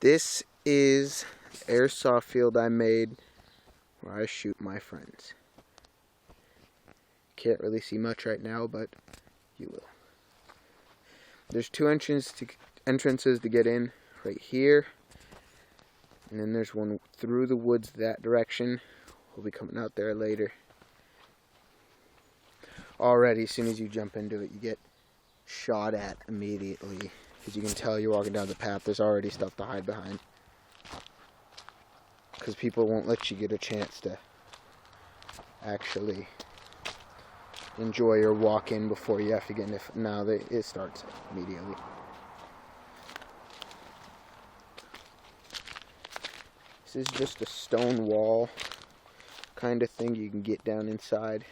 This is the airsoft field I made where I shoot my friends. Can't really see much right now, but you will. There's two entrances to get in, right here, and then there's one through the woods that direction. We'll be coming out there later. Already, as soon as you jump into it, you get shot at immediately. As you can tell, you're walking down the path, there's already stuff to hide behind. Because people won't let you get a chance to actually enjoy your walk in before you have to get in. Now it starts immediately. This is just a stone wall kind of thing you can get down inside.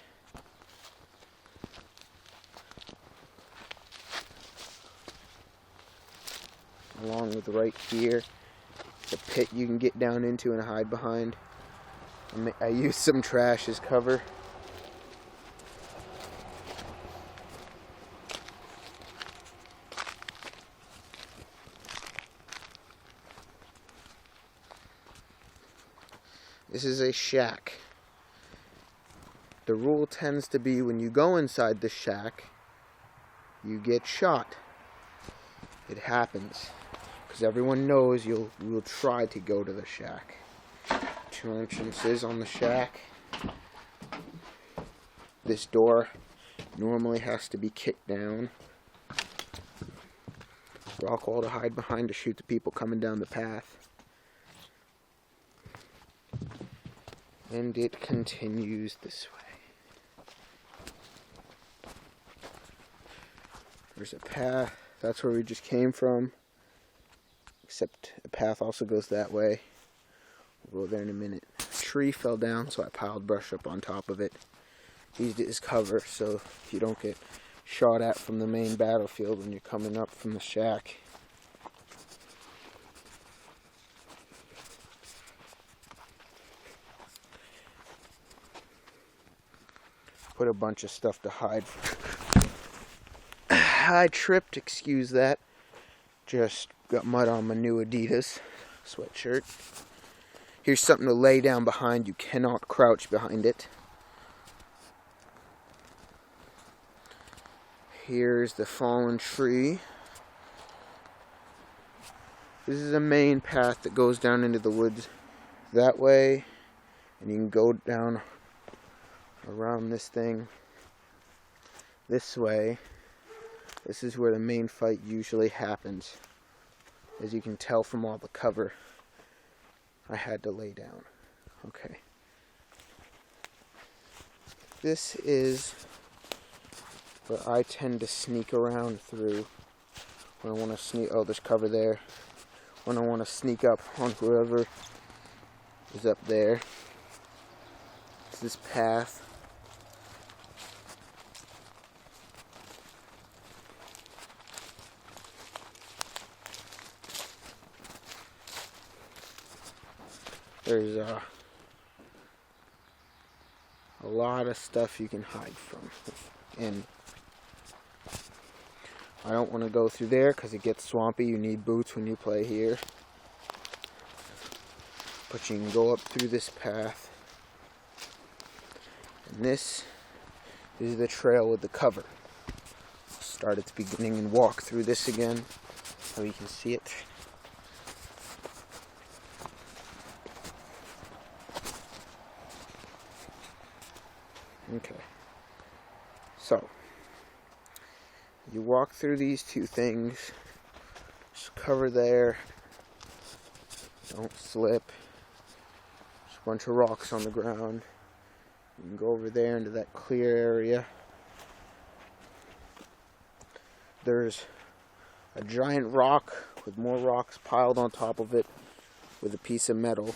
Along with right here, the pit you can get down into and hide behind. I used some trash as cover. This is a shack. The rule tends to be when you go inside the shack, you get shot. It happens. Because everyone knows you will try to go to the shack. Two entrances on the shack. This door normally has to be kicked down. Rock wall to hide behind to shoot the people coming down the path. And it continues this way. There's a path. That's where we just came from. Except the path also goes that way. We'll go there in a minute. A tree fell down, so I piled brush up on top of it. Used it as cover so you don't get shot at from the main battlefield when you're coming up from the shack. Put a bunch of stuff to hide. I tripped, excuse that. Just got mud on my new Adidas sweatshirt. Here's something to lay down behind. You cannot crouch behind it. Here's the fallen tree. This is a main path that goes down into the woods that way. And you can go down around this thing this way. This is where the main fight usually happens. As you can tell from all the cover I had to lay down. Okay. This is where I tend to sneak around through when I want to sneak. Oh, there's cover there. When I want to sneak up on whoever is up there. It's this path. There's a lot of stuff you can hide from. And I don't want to go through there because it gets swampy. You need boots when you play here. But you can go up through this path. And this is the trail with the cover. I'll start at the beginning and walk through this again so you can see it. Okay, so you walk through these two things, just cover there, don't slip, there's a bunch of rocks on the ground, you can go over there into that clear area. There's a giant rock with more rocks piled on top of it with a piece of metal.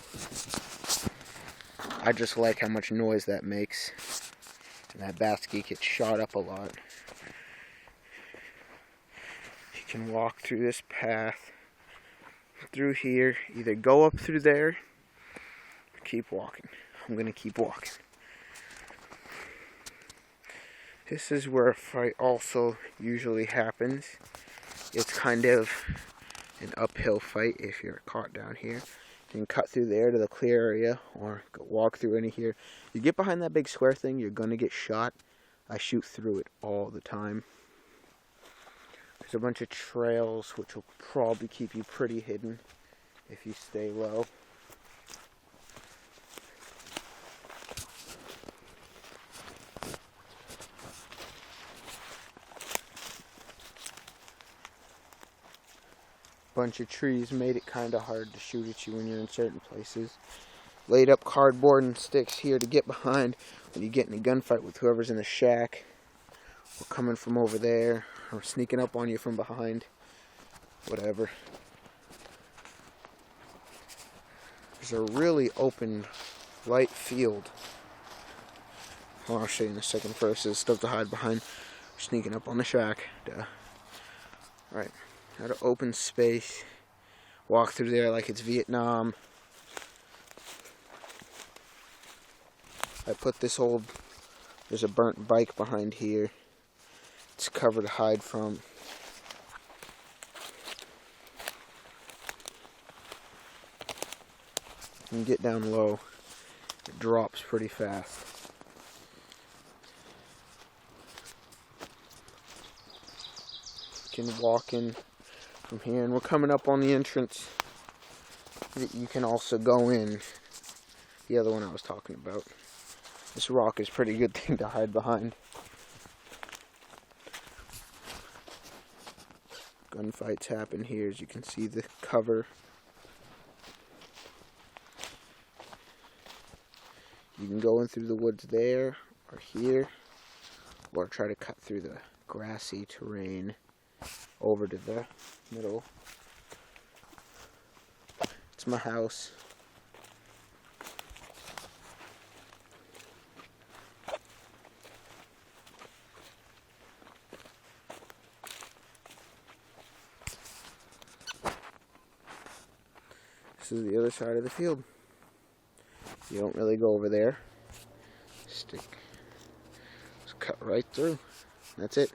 I just like how much noise that makes. And that basket gets shot up a lot. You can walk through this path, through here, either go up through there, or keep walking. I'm going to keep walking. This is where a fight also usually happens. It's kind of an uphill fight if you're caught down here. You can cut through there to the clear area, or walk through any here. You get behind that big square thing, you're going to get shot. I shoot through it all the time. There's a bunch of trails which will probably keep you pretty hidden if you stay low. Bunch of trees made it kind of hard to shoot at you when you're in certain places. Laid up cardboard and sticks here to get behind when you get in a gunfight with whoever's in the shack, or coming from over there, or sneaking up on you from behind. Whatever. There's a really open, light field. I'll show you in a second. First, there's stuff to hide behind. Sneaking up on the shack. Duh. Alright. Got an open space. Walk through there like it's Vietnam. I put this old, there's a burnt bike behind here. It's cover to hide from. You can get down low. It drops pretty fast. You can walk in from here, and we're coming up on the entrance that you can also go in. The other one I was talking about. This rock is a pretty good thing to hide behind. Gunfights happen here, as you can see the cover. You can go in through the woods there, or here, or try to cut through the grassy terrain over to the middle. It's my house. This is the other side of the field. You don't really go over there. Just cut right through. That's it.